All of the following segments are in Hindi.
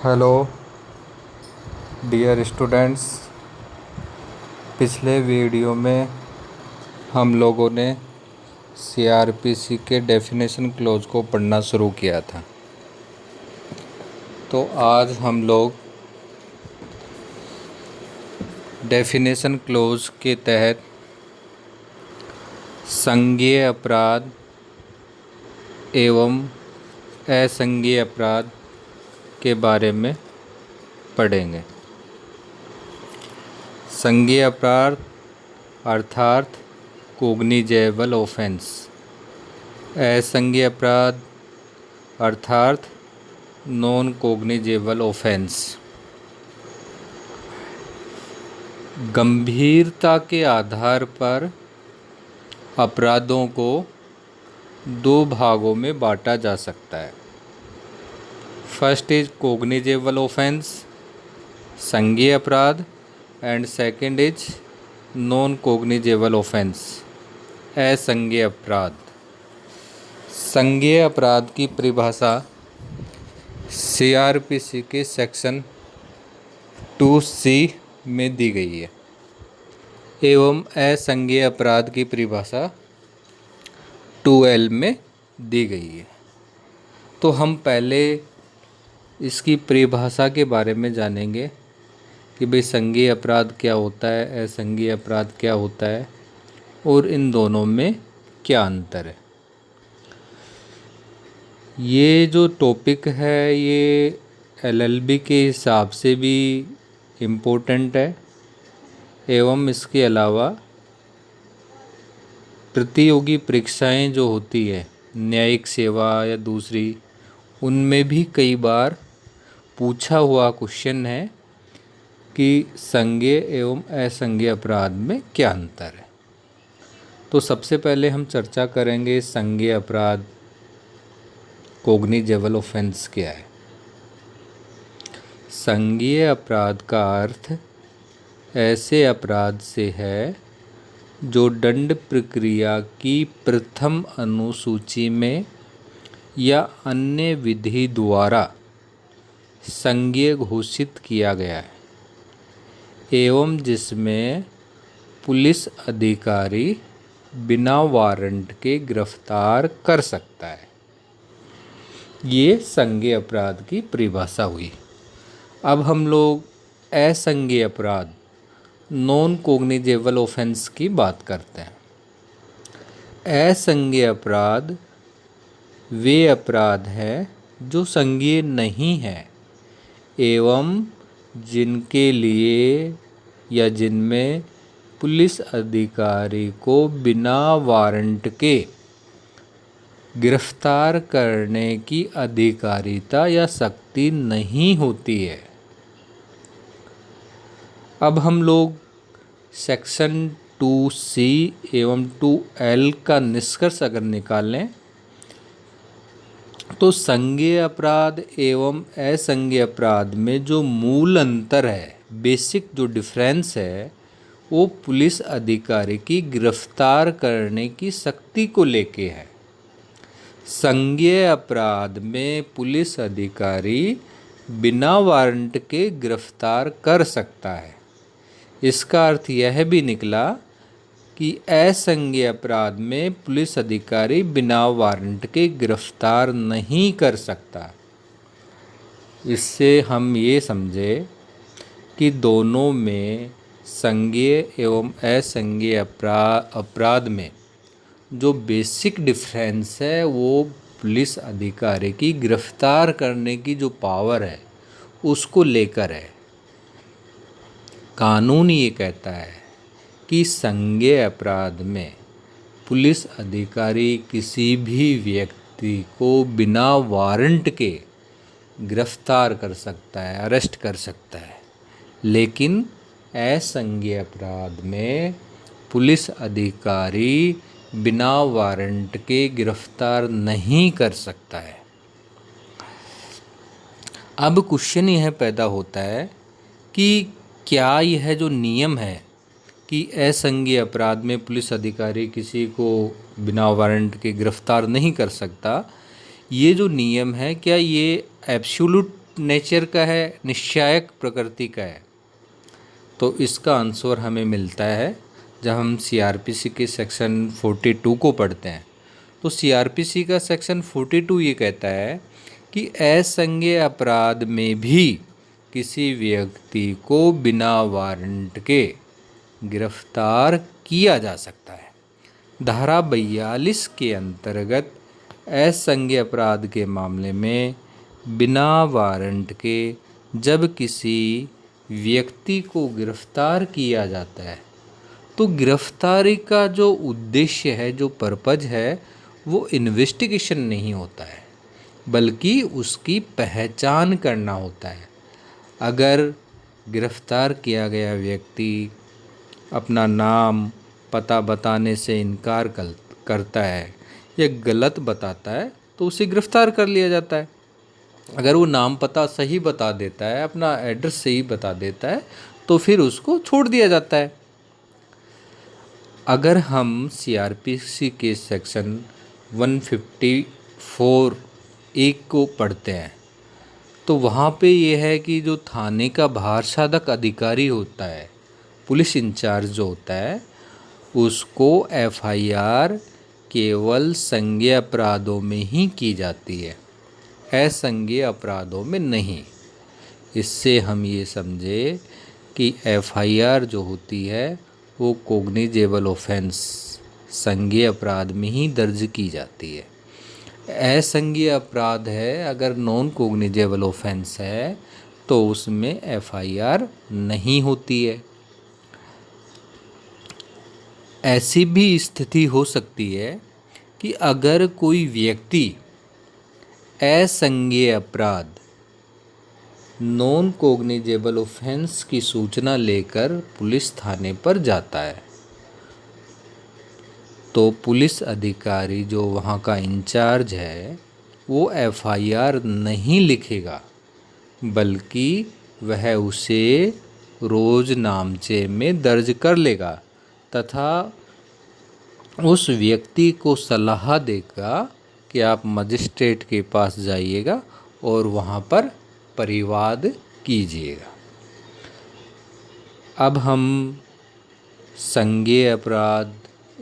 Hello dear students. पिछले वीडियो में हम लोगों ने सीआरपीसी के डेफिनेशन क्लोज को पढ़ना शुरू किया था। तो आज हम लोग डेफिनेशन क्लोज के तहत संज्ञेय अपराध एवं असंज्ञेय अपराध के बारे में पढ़ेंगे। संज्ञेय अपराध अर्थात कोग्निजेबल ऑफेंस, असंज्ञेय अपराध अर्थात नॉन कोग्निजेबल ऑफेंस। गंभीरता के आधार पर अपराधों को दो भागों में बांटा जा सकता है। फर्स्ट इज कोग्निजेबल ऑफेंस, संज्ञेय अपराध, and second is non cognizable offence, असंज्ञेय अपराध। संज्ञेय अपराध की परिभाषा सीआरपीसी के सेक्शन 2C में दी गई है एवं असंज्ञेय अपराध की परिभाषा 2L में दी गई है। तो हम पहले इसकी परिभाषा के बारे में जानेंगे कि भाई संज्ञेय अपराध क्या होता है, असंज्ञेय अपराध क्या होता है और इन दोनों में क्या अंतर है। ये जो टॉपिक है ये LLB के हिसाब से भी इम्पोर्टेंट है एवं इसके अलावा प्रतियोगी परीक्षाएं जो होती है न्यायिक सेवा या दूसरी, उनमें भी कई बार पूछा हुआ क्वेश्चन है कि संज्ञेय एवं असंज्ञेय अपराध में क्या अंतर है। तो सबसे पहले हम चर्चा करेंगे संज्ञेय अपराध, कोग्निजेबल ऑफेंस क्या है। संज्ञेय अपराध का अर्थ ऐसे अपराध से है जो दंड प्रक्रिया की प्रथम अनुसूची में या अन्य विधि द्वारा संज्ञेय घोषित किया गया है एवं जिसमें पुलिस अधिकारी बिना वारंट के गिरफ्तार कर सकता है। ये संज्ञेय अपराध की परिभाषा हुई। अब हम लोग असंज्ञेय अपराध, नॉन कोग्निजेबल ऑफेंस की बात करते हैं। असंज्ञेय अपराध वे अपराध हैं जो संज्ञेय नहीं है एवं जिनके लिए या जिनमें पुलिस अधिकारी को बिना वारंट के गिरफ्तार करने की अधिकारिता या शक्ति नहीं होती है। अब हम लोग सेक्शन 2C एवं 2L का निष्कर्ष अगर निकालें तो संज्ञेय अपराध एवं असंज्ञेय अपराध में जो मूल अंतर है, बेसिक जो डिफरेंस है, वो पुलिस अधिकारी की गिरफ्तार करने की शक्ति को लेके है। संज्ञेय अपराध में पुलिस अधिकारी बिना वारंट के गिरफ्तार कर सकता है। इसका अर्थ यह भी निकला कि असंज्ञेय अपराध में पुलिस अधिकारी बिना वारंट के गिरफ्तार नहीं कर सकता। इससे हम ये समझे कि दोनों में संज्ञेय एवं असंज्ञेय अपराध में जो बेसिक डिफरेंस है वो पुलिस अधिकारी की गिरफ्तार करने की जो पावर है उसको लेकर है। कानून ये कहता है कि संज्ञेय अपराध में पुलिस अधिकारी किसी भी व्यक्ति को बिना वारंट के गिरफ्तार कर सकता है, अरेस्ट कर सकता है, लेकिन असंज्ञेय अपराध में पुलिस अधिकारी बिना वारंट के गिरफ्तार नहीं कर सकता है। अब क्वेश्चन यह पैदा होता है कि क्या यह जो नियम है कि असंज्ञेय अपराध में पुलिस अधिकारी किसी को बिना वारंट के गिरफ्तार नहीं कर सकता, ये जो नियम है क्या ये एब्सोल्यूट नेचर का है, निश्चायक प्रकृति का है? तो इसका आंसर हमें मिलता है जब हम सीआरपीसी के सेक्शन 42 को पढ़ते हैं। तो सीआरपीसी का सेक्शन 42 ये कहता है कि असंज्ञेय अपराध में भी किसी व्यक्ति को बिना वारंट के गिरफ्तार किया जा सकता है। धारा 42 के अंतर्गत असंज्ञेय अपराध के मामले में बिना वारंट के जब किसी व्यक्ति को गिरफ्तार किया जाता है तो गिरफ्तारी का जो उद्देश्य है, जो पर्पज है, वो इन्वेस्टिगेशन नहीं होता है, बल्कि उसकी पहचान करना होता है। अगर गिरफ्तार किया गया व्यक्ति अपना नाम पता बताने से इनकार करता है या गलत बताता है तो उसे गिरफ्तार कर लिया जाता है। अगर वो नाम पता सही बता देता है, अपना एड्रेस सही बता देता है, तो फिर उसको छोड़ दिया जाता है। अगर हम सीआरपीसी के सेक्शन 154 एक को पढ़ते हैं तो वहाँ पे ये है कि जो थाने का भारसाधक अधिकारी होता है, पुलिस इंचार्ज जो होता है, उसको एफआईआर केवल संज्ञेय अपराधों में ही की जाती है, असंज्ञेय अपराधों में नहीं। इससे हम ये समझे कि एफआईआर जो होती है वो कोग्निजेबल ऑफेंस संज्ञेय अपराध में ही दर्ज की जाती है। असंज्ञेय अपराध है, अगर नॉन कोग्निजेबल ऑफेंस है तो उसमें एफआईआर नहीं होती है। ऐसी भी स्थिति हो सकती है कि अगर कोई व्यक्ति असंज्ञेय अपराध नॉन कोग्निजेबल ऑफेंस की सूचना लेकर पुलिस थाने पर जाता है तो पुलिस अधिकारी जो वहाँ का इंचार्ज है वो एफआईआर नहीं लिखेगा, बल्कि वह उसे रोज नामचे में दर्ज कर लेगा तथा उस व्यक्ति को सलाह देगा कि आप मजिस्ट्रेट के पास जाइएगा और वहाँ पर परिवाद कीजिएगा। अब हम संज्ञेय अपराध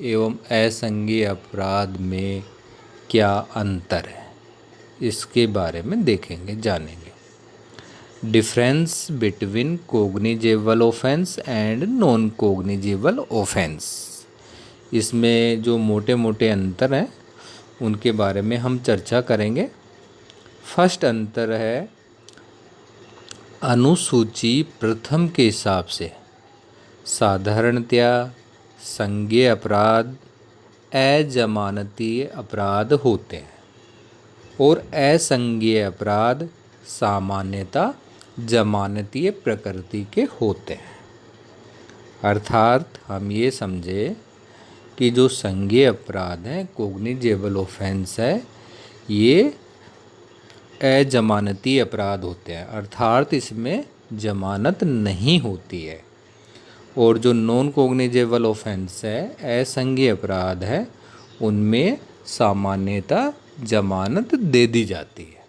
एवं असंज्ञेय अपराध में क्या अंतर है इसके बारे में देखेंगे, जानेंगे। Difference between cognisable offence and non cognizable offence. इसमें जो मोटे मोटे अंतर हैं उनके बारे में हम चर्चा करेंगे। फर्स्ट अंतर है अनुसूची प्रथम के हिसाब से साधारणतया संज्ञेय अपराध अजमानतीय अपराध होते हैं और असंज्ञेय अपराध सामान्यतः जमानतीय प्रकृति के होते हैं। अर्थात हम ये समझे कि जो संज्ञेय अपराध हैं, कोग्निजेबल ऑफेंस है, ये अजमानती अपराध होते हैं, अर्थात इसमें जमानत नहीं होती है। और जो नॉन कोग्निजेबल ऑफेंस है, असंज्ञेय अपराध है, उनमें सामान्यतः जमानत दे दी जाती है।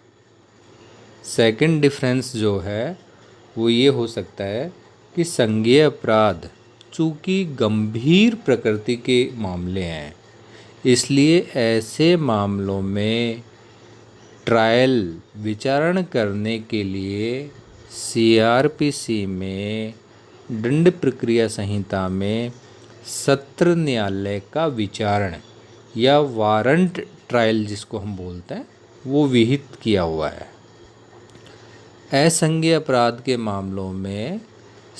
सेकंड डिफरेंस जो है वो ये हो सकता है कि संज्ञेय अपराध चूँकि गंभीर प्रकृति के मामले हैं, इसलिए ऐसे मामलों में ट्रायल विचारण करने के लिए सीआरपीसी में दंड प्रक्रिया संहिता में सत्र न्यायालय का विचारण या वारंट ट्रायल जिसको हम बोलते हैं वो विहित किया हुआ है। असंज्ञेय अपराध के मामलों में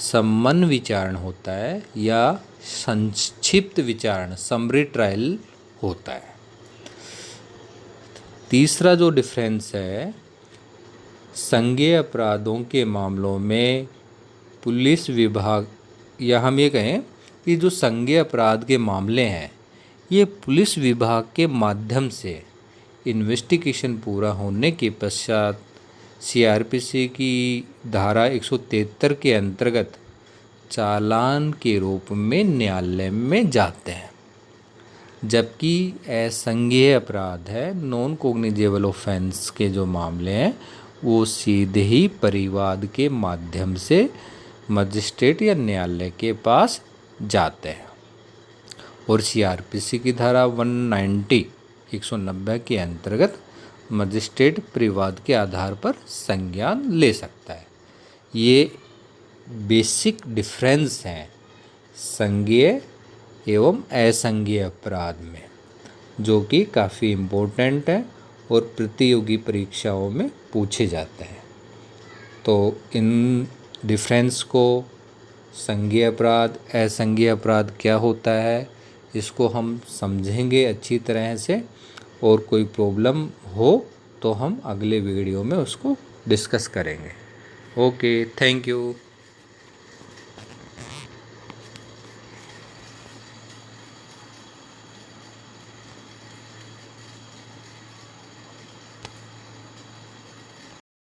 सम्मन विचारण होता है या संक्षिप्त विचारण समरी ट्रायल होता है। तीसरा जो डिफरेंस है, संज्ञेय अपराधों के मामलों में पुलिस विभाग, या हम ये कहें कि जो संज्ञेय अपराध के मामले हैं ये पुलिस विभाग के माध्यम से इन्वेस्टिगेशन पूरा होने के पश्चात सीआरपीसी की धारा 173 के अंतर्गत चालान के रूप में न्यायालय में जाते हैं। जबकि असंज्ञेय अपराध है, नॉन कोग्निजेबल ऑफेंस के जो मामले हैं वो सीधे ही परिवाद के माध्यम से मजिस्ट्रेट या न्यायालय के पास जाते हैं और सीआरपीसी की धारा 190 के अंतर्गत मजिस्ट्रेट परिवाद के आधार पर संज्ञान ले सकता है। ये बेसिक डिफरेंस हैं संज्ञेय एवं असंज्ञेय अपराध में, जो कि काफ़ी इम्पोर्टेंट है और प्रतियोगी परीक्षाओं में पूछे जाते हैं। तो इन डिफरेंस को, संज्ञेय अपराध असंज्ञेय अपराध क्या होता है, इसको हम समझेंगे अच्छी तरह से, और कोई प्रॉब्लम हो तो हम अगले वीडियो में उसको डिस्कस करेंगे। Okay, thank you.